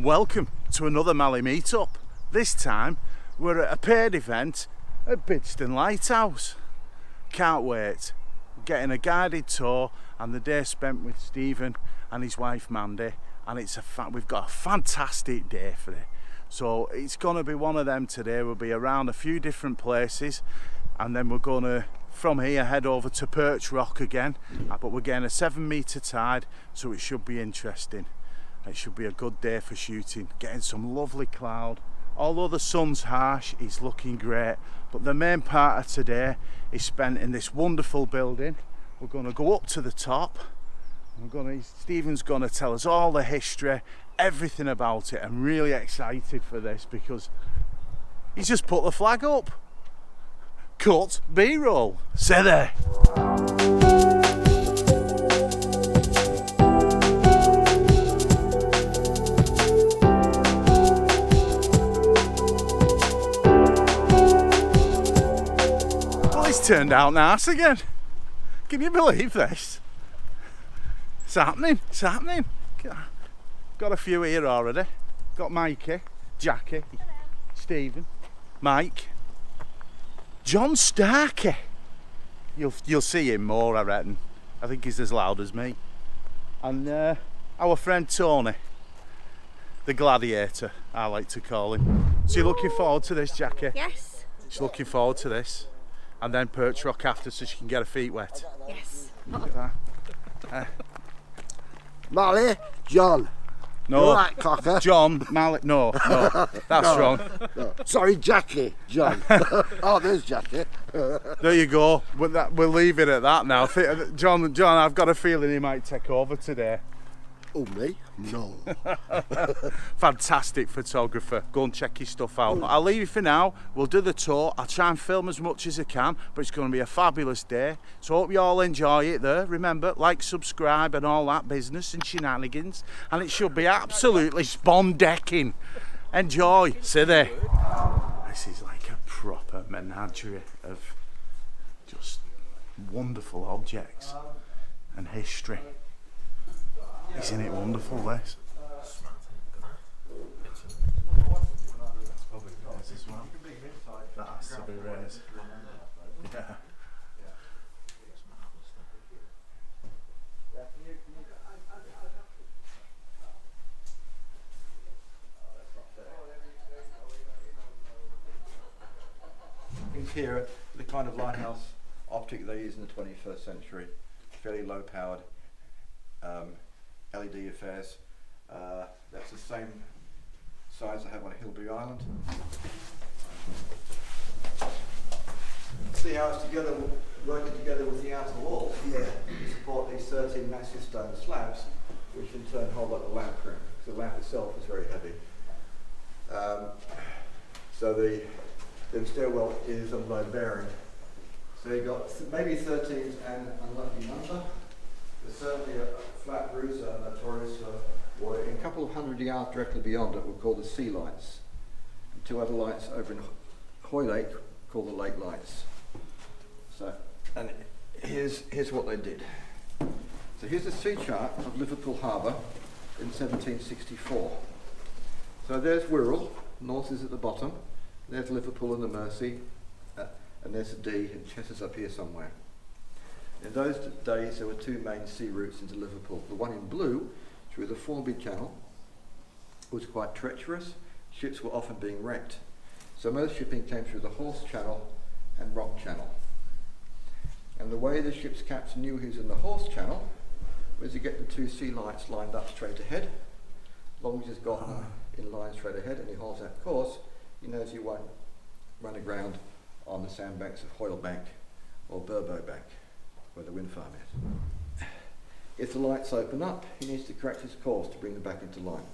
and welcome to another Mallee meetup. This time we're at a paid event at Bidston Lighthouse. Can't wait. We're getting a guided tour and the day spent with Stephen and his wife Mandy, and we've got a fantastic day for it. So it's going to be one of them today. We'll be around a few different places and then we're going to from here head over to Perch Rock again, but we're getting a 7-metre tide, so it should be interesting. It should be a good day for shooting, getting some lovely cloud. Although the sun's harsh, it's looking great, but the main part of today is spent in this wonderful building. We're going to go up to the top. Stephen's going to tell us all the history, everything about it. I'm really excited for this because he's just put the flag up. Cut B-roll. Say there. Well, it's turned out nice again. Can you believe this? It's happening. It's happening. Got a few here already. Got Mikey, Jackie, Stephen, Mike. John Starkey. You'll see him more, I reckon. I think he's as loud as me. And our friend Tony, the gladiator, I like to call him. So you're looking forward to this, Jackie? Yes. She's looking forward to this. And then Perch Rock after, so she can get her feet wet. Yes. Look at that. Mallee, John. No, You're right, cocker. John, Mallee, no, that's wrong. No. Sorry, Jackie, John. Oh, there's Jackie. There you go. We'll leave it at that now. John, I've got a feeling he might take over today. Oh, me? No. Fantastic photographer. Go and check his stuff out. I'll leave you for now. We'll do the tour. I'll try and film as much as I can, but it's going to be a fabulous day. So hope you all enjoy it there. Remember, like, subscribe and all that business and shenanigans. And it should be absolutely spondecking. Enjoy. See there. This is like a proper menagerie of just wonderful objects and history. Isn't it wonderful, this? That has to be raised. Yeah. Here, the kind of lighthouse optic they use in the 21st century, fairly low powered. LED affairs. That's the same size I have on Hilby Island. See how it's working together with the outer wall? Yeah. To support these 13 massive stone slabs, which in turn hold up the lamp room, because the lamp itself is very heavy. So the stairwell is of load bearing. So you've got maybe 13's an unlucky number. There's certainly a flat roofs are notorious for water. In a couple of hundred yards directly beyond it, we're called the sea lights. And 2 other lights over in Hoy Lake called the lake lights. So, and here's what they did. So here's a sea chart of Liverpool Harbour in 1764. So there's Wirral, north is at the bottom. There's Liverpool and the Mersey, and there's the D, and Chester's up here somewhere. In those days, there were 2 main sea routes into Liverpool. The one in blue, through the Formby Channel, was quite treacherous. Ships were often being wrecked. So most shipping came through the Horse Channel and Rock Channel. And the way the ship's captain knew he was in the Horse Channel was to get the 2 sea lights lined up straight ahead. As long as he's got them in line straight ahead and he holds that course, he knows he won't run aground on the sandbanks of Hoyle Bank or Burbo Bank, where the wind farm is. If the lights open up, he needs to correct his course to bring them back into line.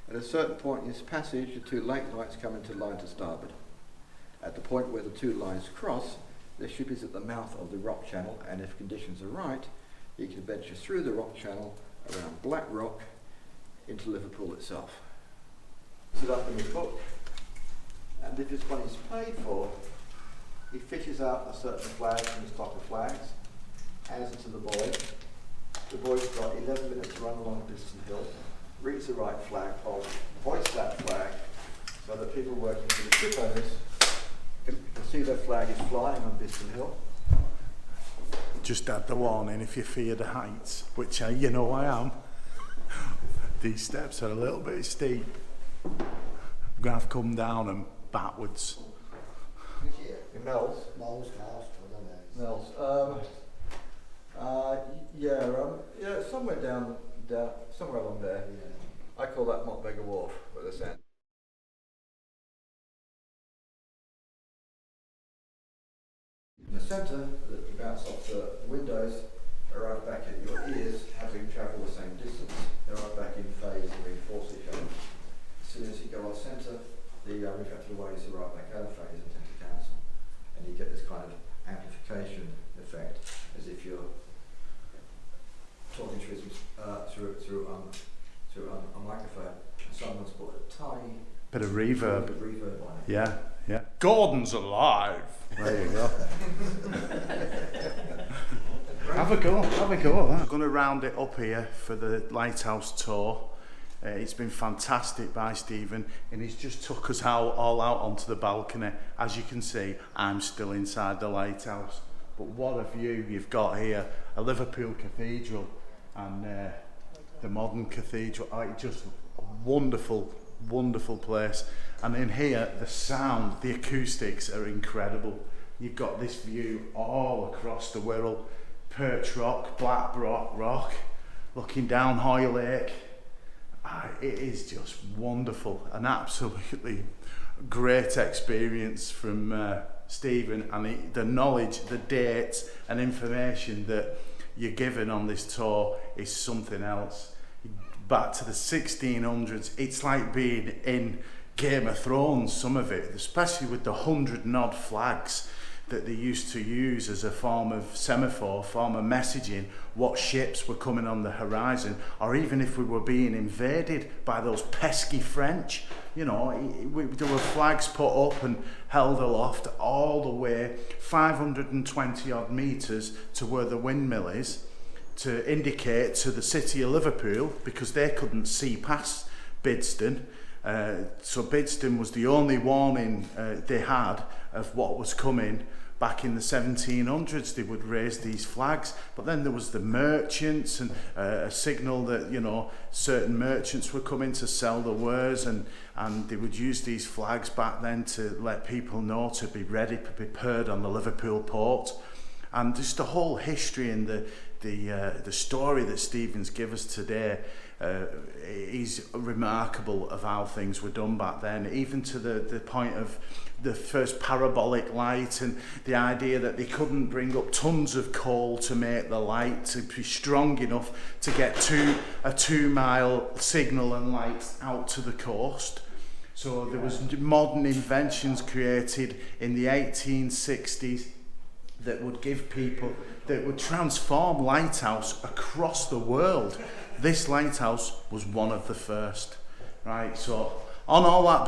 At a certain point in this passage, the 2 lake lights come into line to starboard. At the point where the 2 lines cross, the ship is at the mouth of the Rock Channel, and if conditions are right, he can venture through the Rock Channel around Black Rock into Liverpool itself. Sit up in his book, and if this one is paid for, he fishes out a certain flag from his stock of flags, hands it to the boy. The boy's got 11 minutes to run along Bidston Hill, reads the right flagpole, hoists that flag, so that people working for the ship owners can see their flag is flying on Bidston Hill. Just add the warning if you fear the heights, which you know I am. These steps are a little bit steep. I'm going to have to come down them backwards. In Mel's? Mel's house, I don't know. Mel's. Yeah, somewhere down, somewhere along there. Yeah. I call that Montbeggar Wharf at this end. In the centre, that you bounce off the windows, arrive back at your ears, having travelled the same distance. They arrive back in phase and reinforce each other. As soon as you go off centre, the refractory waves arrive back out of phase and tend to cancel. And you get this kind of amplification effect, as if you're talking through a microphone, and someone's put a tiny Bit of reverb. on it. Yeah, yeah. Gordon's alive. There you go. Have a go at that. I'm going to round it up here for the lighthouse tour. It's been fantastic by Stephen, and he's just took us all out onto the balcony. As you can see, I'm still inside the lighthouse. But what a view you've got here. A Liverpool cathedral and the modern cathedral. Just a wonderful, wonderful place. And in here, the sound, the acoustics are incredible. You've got this view all across the Wirral, Perch Rock, Black Rock, looking down Hoy Lake. It is just wonderful, an absolutely great experience from Stephen, and the knowledge, the dates and information that you're given on this tour is something else. Back to the 1600s, it's like being in Game of Thrones, some of it, especially with the 100 and odd flags that they used to use as a form of semaphore, form of messaging, what ships were coming on the horizon, or even if we were being invaded by those pesky French. You know, there were flags put up and held aloft all the way 520 odd metres to where the windmill is, to indicate to the city of Liverpool, because they couldn't see past Bidston. So Bidston was the only warning they had of what was coming. Back in the 1700s, they would raise these flags, but then there was the merchants, and a signal that, you know, certain merchants were coming to sell the wares, and they would use these flags back then to let people know to be ready, prepared on the Liverpool port. And just the whole history and the story that Stephen's given us today is remarkable of how things were done back then, even to the point of the first parabolic light, and the idea that they couldn't bring up tons of coal to make the light to be strong enough to get a 2-mile signal and light out to the coast. So there was modern inventions created in the 1860s that would give people, that would transform lighthouse across the world. This lighthouse was one of the first, right? So on all that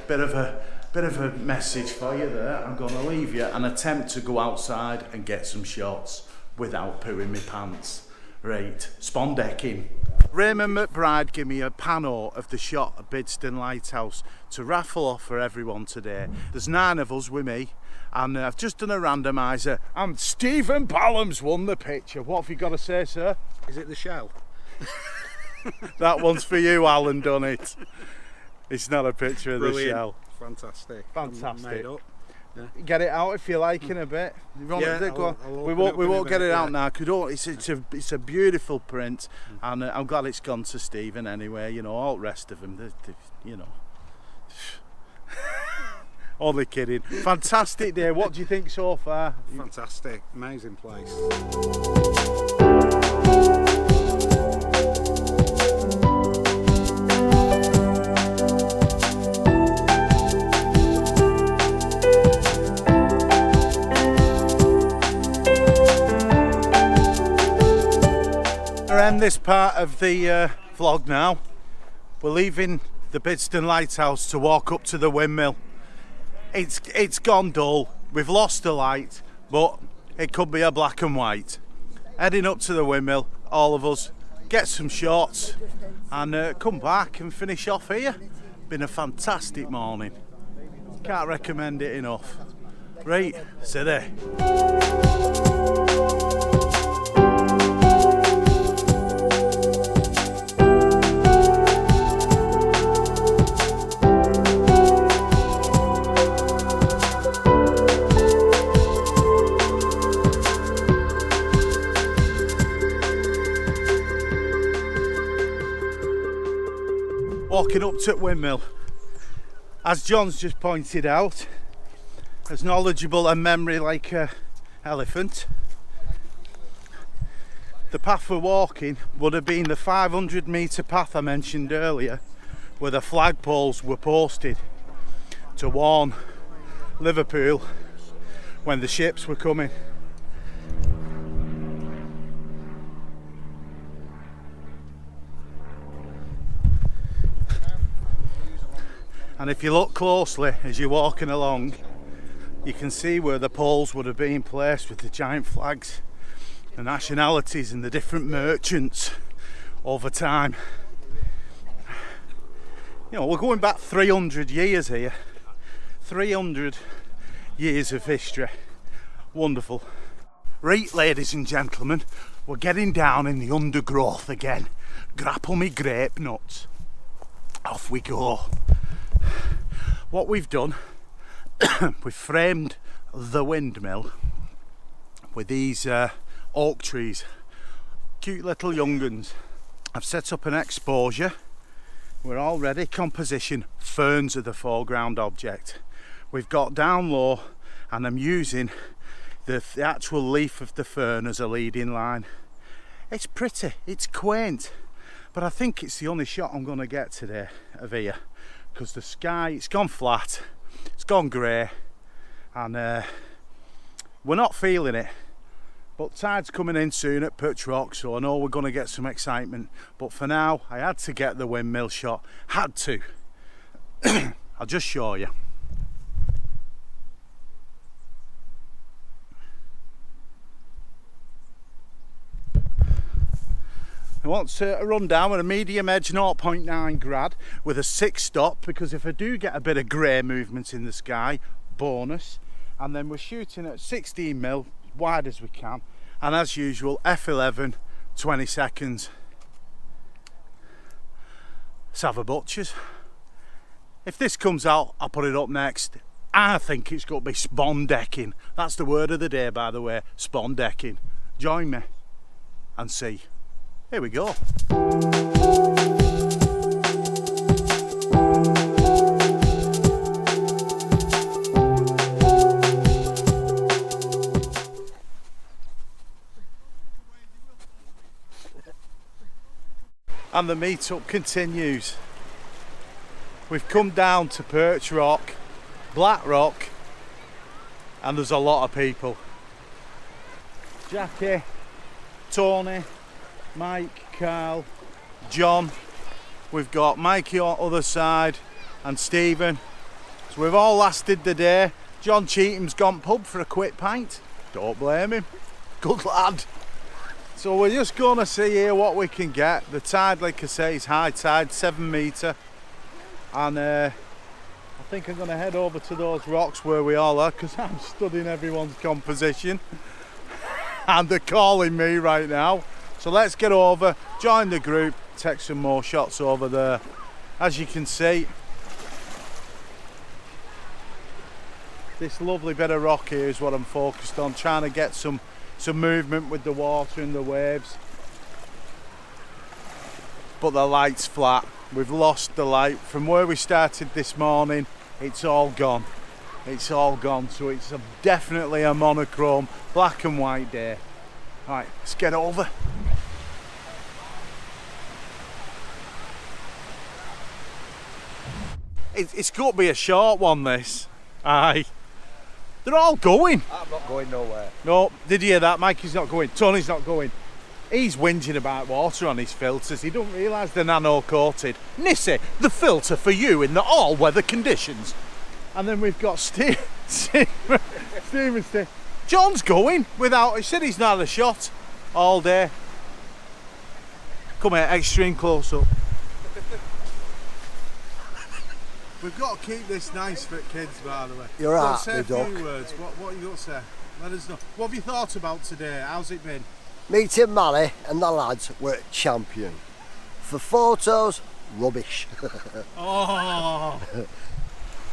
bit of a message for you there, I'm going to leave you and attempt to go outside and get some shots without pooing my pants. Right, spondecking. Raymond McBride gave me a pano of the shot at Bidston Lighthouse to raffle off for everyone today. There's 9 of us with me, and I've just done a randomiser, and Stephen Ballum's won the picture. What have you got to say, sir? Is it the shell? That one's for you, Alan, done it. It's not a picture of Brilliant. the shell. Fantastic. Fantastic. Made up. Yeah. Get it out if you like in a bit. Yeah, we won't get it out now, because it's a beautiful print, and I'm glad it's gone to Stephen anyway. You know, all the rest of them, you know. Only kidding. Fantastic day. What do you think so far? Fantastic. Amazing place. End this part of the vlog now. We're leaving the Bidston Lighthouse to walk up to the windmill. It's gone dull. We've lost the light, but it could be a black and white. Heading up to the windmill, all of us get some shots and come back and finish off here. Been a fantastic morning. Can't recommend it enough. Right, see there. Walking up to Windmill. As John's just pointed out, as knowledgeable and memory like an elephant, the path we're walking would have been the 500 metre path I mentioned earlier, where the flagpoles were posted to warn Liverpool when the ships were coming. And if you look closely as you're walking along, you can see where the poles would have been placed with the giant flags, the nationalities and the different merchants over time. You know, we're going back 300 years here. 300 years of history. Wonderful. Right, ladies and gentlemen, we're getting down in the undergrowth again. Grapple me grape nuts. Off we go. What we've done, we've framed the windmill with these oak trees, cute little young uns. I've set up an exposure. We're already composition, ferns are the foreground object. We've got down low and I'm using the actual leaf of the fern as a leading line. It's pretty, it's quaint, but I think it's the only shot I'm going to get today of here. Because the sky, it's gone flat, it's gone grey, and we're not feeling it. But tide's coming in soon at Perch Rock, so I know we're going to get some excitement. But for now, I had to get the windmill shot. Had to. I'll just show you. I want a rundown with a medium edge 0.9 grad with a 6 stop, because if I do get a bit of grey movement in the sky, bonus. And then we're shooting at 16mm, wide as we can, and as usual f11 20 seconds. Let's have a butchers. If this comes out, I'll put it up next. I think it's got to be spawn decking. That's the word of the day, by the way, spawn decking. Join me and see. Here we go. And the meet-up continues. We've come down to Perch Rock, Black Rock, and there's a lot of people. Jackie, Tony, Mike, Carl, John, we've got Mikey on the other side, and Stephen. So we've all lasted the day. John Cheatham's gone pub for a quick pint. Don't blame him. Good lad. So we're just going to see here what we can get. The tide, like I say, is high tide, 7 metre. And I think I'm going to head over to those rocks where we all are, because I'm studying everyone's composition. And they're calling me right now. So let's get over, join the group, take some more shots over there. As you can see, this lovely bit of rock here is what I'm focused on, trying to get some movement with the water and the waves. But the light's flat. We've lost the light. From where we started this morning, it's all gone. It's all gone, so it's definitely a monochrome, black and white day. Right, let's get over. It's got to be a short one, this. Aye. They're all going. I'm not going nowhere. No, did you hear that? Mikey's not going. Tony's not going. He's whinging about water on his filters. He don't realise they're nano-coated. Nissy, the filter for you in the all-weather conditions. And then we've got Steven. John's going without. He said he's not had a shot all day. Come here, extreme close up. We've got to keep this nice for kids, by the way. You're right, Say a me few duck. words. What you got to say? Let us know. What have you thought about today? How's it been? Meeting Mally and the lads were champion. For photos, rubbish. Oh,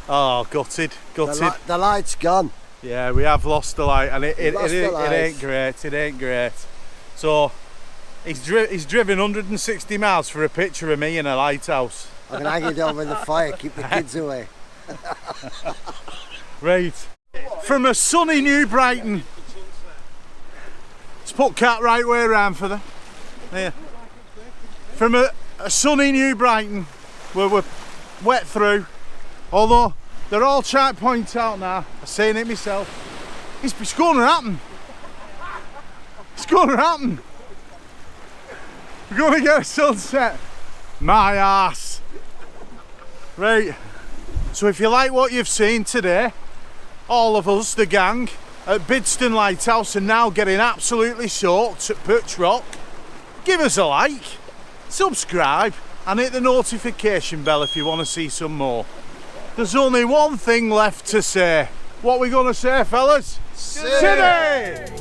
oh, gutted. The light's gone. Yeah, we have lost the light, and it lost the light. ain't great. It ain't great. So he's driven 160 miles for a picture of me in a lighthouse. I'm gonna hang it over in the fire, keep the kids away. Right. From a sunny New Brighton. Let's put Cat right way around for them. There. From a sunny New Brighton, where we're wet through, although they're all trying to point out now, I've seen it myself, it's going to happen. It's going to happen. We're going to get a sunset. My arse. Right, so if you like what you've seen today, all of us, the gang, at Bidston Lighthouse are now getting absolutely soaked at Perch Rock. Give us a like, subscribe and hit the notification bell if you want to see some more. There's only one thing left to say. What are we going to say, fellas? City!